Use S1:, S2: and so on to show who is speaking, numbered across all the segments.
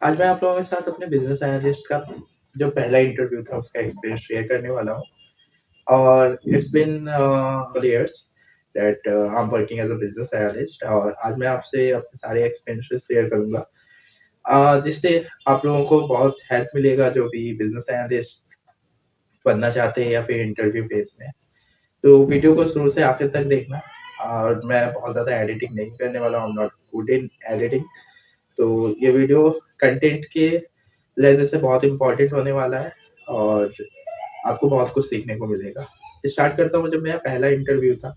S1: आज मैं आप लोगों के साथ अपने बिज़नेस एनालिस्ट का जो पहला इंटरव्यू था उसका एक्सपीरियंस शेयर करने वाला हूँ। और it's been years that I am working as a business analyst और आज मैं आपसे अपने सारे एक्सपीरियंसेस शेयर करूँगा, जिससे आप लोगों को बहुत हेल्प मिलेगा जो भी बिज़नेस एनालिस्ट बनना चाहते हैं या फिर इंटरव्यू फेज़ में। तो वीडियो को शुरू से आखिर तक देखना। और मैं बहुत ज़्यादा एडिटिंग नहीं करने वाला हूँ, I am not good in editing. तो ये वीडियो कंटेंट के लहज़े से बहुत इम्पोर्टेंट होने वाला है और आपको बहुत कुछ सीखने को मिलेगा। स्टार्ट करता हूँ। जब मेरा पहला इंटरव्यू था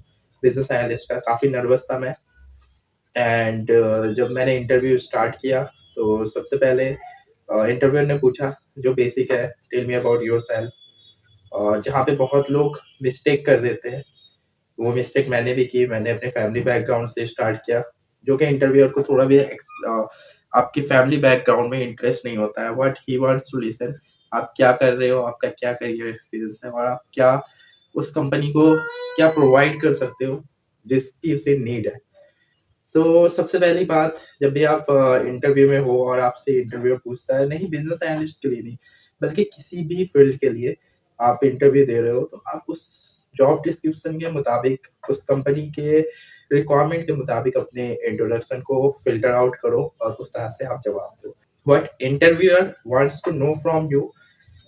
S1: बिज़नेस एनालिस्ट का, काफ़ी नर्वस था मैं। एंड जब मैंने इंटरव्यू स्टार्ट किया तो सबसे पहले इंटरव्यूअर ने पूछा जो बेसिक है, टेल मी अबाउट योरसेल्फ। और जहाँ पे बहुत लोग मिस्टेक कर देते हैं, वो मिस्टेक मैंने भी की। मैंने अपने फैमिली बैकग्राउंड से स्टार्ट किया, जो कि इंटरव्यूअर को थोड़ा भी आपकी फैमिली बैकग्राउंड में इंटरेस्ट नहीं होता है। What he wants to listen, आप क्या कर रहे हो, आपका क्या करियर एक्सपीरियंस है और आप क्या उस कंपनी को क्या प्रोवाइड कर सकते हो जिसकी उसे नीड है। सबसे पहली बात, जब भी आप इंटरव्यू में हो और आपसे इंटरव्यूअर पूछता है, नहीं बिज़नेस एनालिस्ट के लिए नहीं, बल्कि किसी भी फील्ड के लिए आप इंटरव्यू दे रहे हो, तो आप उस जॉब डिस्क्रिप्शन के मुताबिक, उस कंपनी के रिक्वायरमेंट के मुताबिक अपने इंट्रोडक्शन को फ़िल्टर आउट करो और उस तरह से आप जवाब दो। What interviewer wants to know from you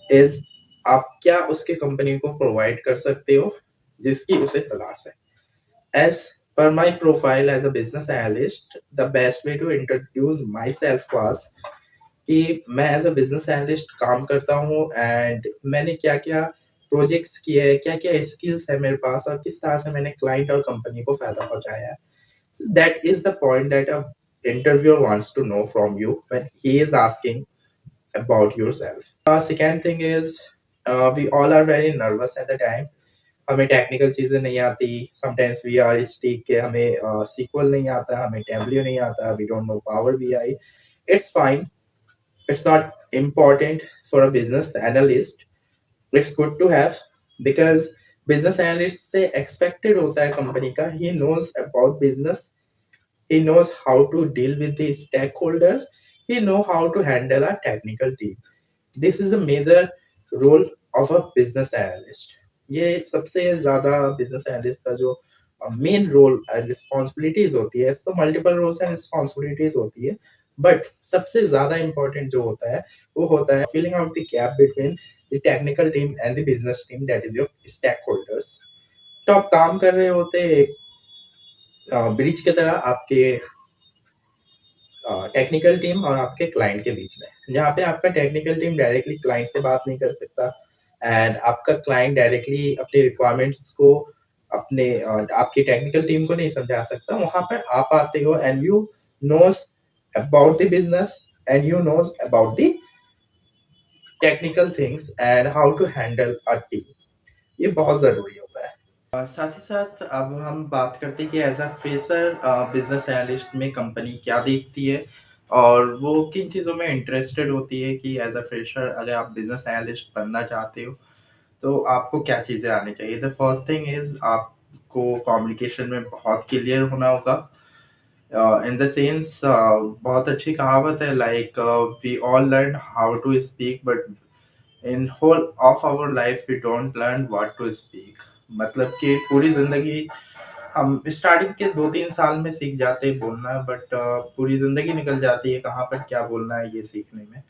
S1: is आप क्या उसके कंपनी को प्रोवाइड कर सकते हो, जिसकी उसे तलाश है। As per my profile as a business analyst, the best way to introduce myself was कि मैं एज़ अ बिज़नेस एनालिस्ट काम करता हूँ एंड मैंने क्या-क्या प्रोजेक्ट्स किए हैं, क्या-क्या स्किल्स है मेरे पास और किस तरह से मैंने क्लाइंट और कंपनी को फ़ायदा पहुँचाया है। So that is the point that a interviewer wants to know from you when he is asking about yourself. Second thing is, we all are very nervous at the time. हमें technical चीज़ें नहीं आती, sometimes we are stick के हमें SQL नहीं आता, हमें Tableau नहीं आता, we don't know power BI. It's fine, it's not important for a business analyst, it's good to have because business analyst से एक्सपेक्टेड होता है कंपनी का, he knows about business, he knows how to deal with the stakeholders, he know how to handle a technical team. This is the major role of a business analyst. ये सबसे ज़्यादा business analyst का जो main role and responsibilities होती है, तो multiple roles and responsibilities होती है, बट सबसे ज़्यादा इम्पोर्टेंट जो होता है वो होता है filling out the gap between the technical team and the business team, that is your stakeholders. तो आप काम कर रहे होते हैं एक ब्रिज की तरह आपके टेक्निकल टीम और आपके क्लाइंट के बीच में, जहाँ पे आपका टेक्निकल टीम डायरेक्टली क्लाइंट से बात नहीं कर सकता एंड आपका क्लाइंट डायरेक्टली अपनी रिक्वायरमेंट्स को आपकी टेक्निकल टीम को नहीं समझा सकता। वहाँ पर आप आते हो and you knows about the business and you knows about the technical things and how to handle a team. ये बहुत ज़रूरी होता है। साथ ही साथ अब हम बात करते हैं कि as a fresher business analyst में कंपनी क्या देखती है और वो किन चीज़ों में इंटरेस्टेड होती है कि एज़ अ फ्रेशर अगर आप बिज़नेस एनालिस्ट बनना चाहते हो, तो आपको क्या चीज़ें आनी चाहिए। द फर्स्ट थिंग इज़ आपको कम्युनिकेशन में बहुत क्लियर होना होगा। इन द सेंस बहुत अच्छी कहावत है like we all learn how to speak but in whole of our life we don't learn what to speak. मतलब कि पूरी ज़िंदगी हम स्टार्टिंग के 2-3 साल में सीख जाते हैं बोलना, बट पूरी ज़िंदगी निकल जाती है कहाँ पर क्या बोलना है ये सीखने में।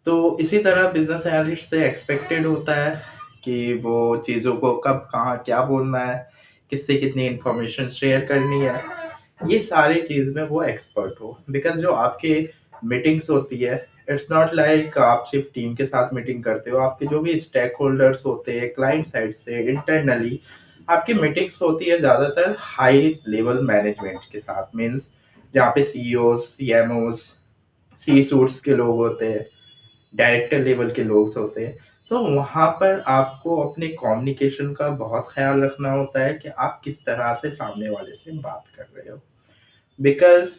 S1: तो इसी तरह बिज़नेस एनालिस्ट से एक्सपेक्टेड होता है कि वो चीज़ों को कब, कहाँ, क्या बोलना है, किससे कितनी इन्फॉर्मेशन शेयर करनी है, ये सारी चीज़ में वो एक्सपर्ट हो। बिकॉज़ जो आपकी मीटिंग्स होती है, इट्स नॉट लाइक आप सिर्फ़ टीम के साथ मीटिंग करते हो, आपके जो भी स्टेक होल्डर्स होते हैं, क्लाइंट साइड से, इंटरनली आपकी मीटिंग्स होती है ज़्यादातर हाई लेवल मैनेजमेंट के साथ, मीन्स जहाँ पे सीईओज़, सीएमओज़, सी-सूट्स के लोग होते हैं, डायरेक्टर लेवल के लोग होते हैं। तो वहाँ पर आपको अपने कम्युनिकेशन का बहुत ख़्याल रखना होता है कि आप किस तरह से सामने वाले से बात कर रहे हो। बिकॉज़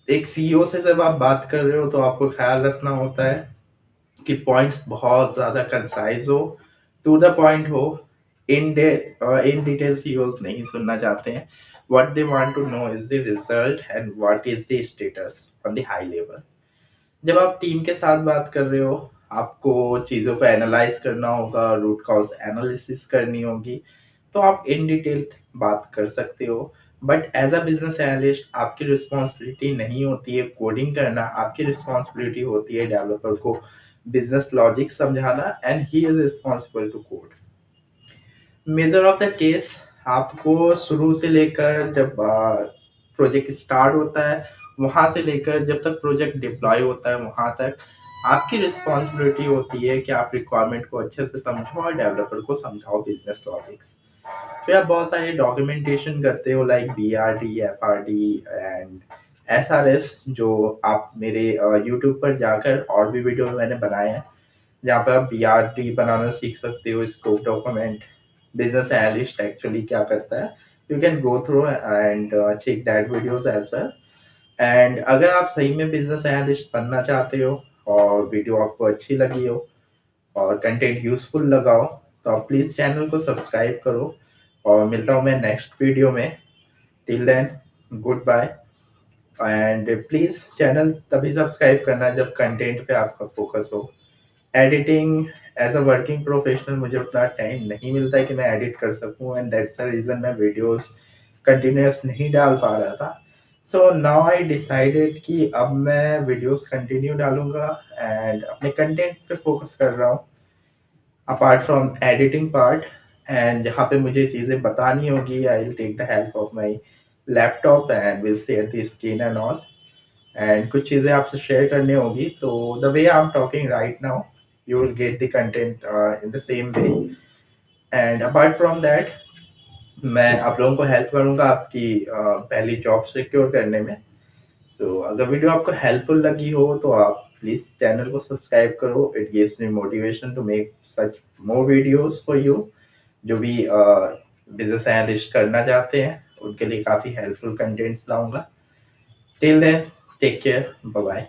S1: एक सीईओ से जब आप बात कर रहे हो तो आपको ख़्याल रखना होता है कि पॉइंट्स बहुत ज़्यादा कंसाइज़ हो, टू द पॉइंट हो। इन डिटेल सीईओज़ नहीं सुनना चाहते हैं। What they want to know is the result and what is the status on the high level. जब आप टीम के साथ बात कर रहे हो, आपको चीज़ों को एनालाइज़ करना होगा, रूट कॉज़ एनालिसिस करनी होगी, तो आप इन डिटेल बात कर सकते हो। But as a business analyst आपकी रिस्पॉन्सिबिलिटी नहीं होती है कोडिंग करना, आपकी रिस्पॉन्सिबिलिटी होती है डेवलपर को बिज़नेस लॉजिक समझाना and he is responsible to code. Major of the case आपको शुरू से लेकर जब प्रोजेक्ट स्टार्ट होता है, वहाँ से लेकर जब तक प्रोजेक्ट डिप्लॉय होता है, वहाँ तक आपकी रिस्पॉन्सिबिलिटी होती है कि आप रिक्वायरमेंट को अच्छे से समझो और डेवलपर को समझाओ बिजनेस लॉजिक्स। फिर आप बहुत सारे डॉक्यूमेंटेशन करते हो like BRD, FRD and SRS, जो आप मेरे यूट्यूब पर जाकर और भी वीडियो मैंने बनाए हैं, जहाँ पे आप बीआरडी बनाना सीख सकते हो, scope document, business analyst actually क्या करता है। You can go through and check that videos as well. And अगर आप सही में बिजनेस एनालिस्ट बनना चाहते हो और वीडियो आपको अच्छी लगी हो और कंटेंट यूजफुल लगा हो, तो आप प्लीज़ चैनल को सब्सक्राइब करो और मिलता हूँ मैं नेक्स्ट वीडियो में। Till then, good bye. And please channel तभी सब्सक्राइब करना जब कंटेंट पे आपका फोकस हो। Editing as a working professional मुझे उतना टाइम नहीं मिलता है कि मैं एडिट कर सकूँ एंड दैट्स द रीज़न मैं वीडियोज़ कंटिन्यूअस नहीं डाल पा रहा था। सो नाउ आई डिसाइडेड कि अब मैं वीडियोज़ कंटिन्यू डालूँगा एंड अपने कंटेंट पे फ़ोकस कर रहा हूँ, apart from editing part. And जहाँ पे मुझे चीज़ें बतानी होगी, I will take the help of my laptop and will share the screen and all. And कुछ चीज़ें आपसे शेयर करनी होगी, तो the way I am talking right now, you will get the content in the same way. And apart from that, मैं आप लोगों को हेल्प करूंगा आपकी पहली जॉब सिक्योर करने में। सो अगर वीडियो आपको हेल्पफुल लगी हो तो आप प्लीज चैनल को सब्सक्राइब करो। It gives me motivation to make such more videos for you. जो भी बिजनेस एनालिस्ट करना चाहते हैं उनके लिए काफ़ी हेल्पफुल कंटेंट्स लाऊंगा। Till then, take care, bye bye.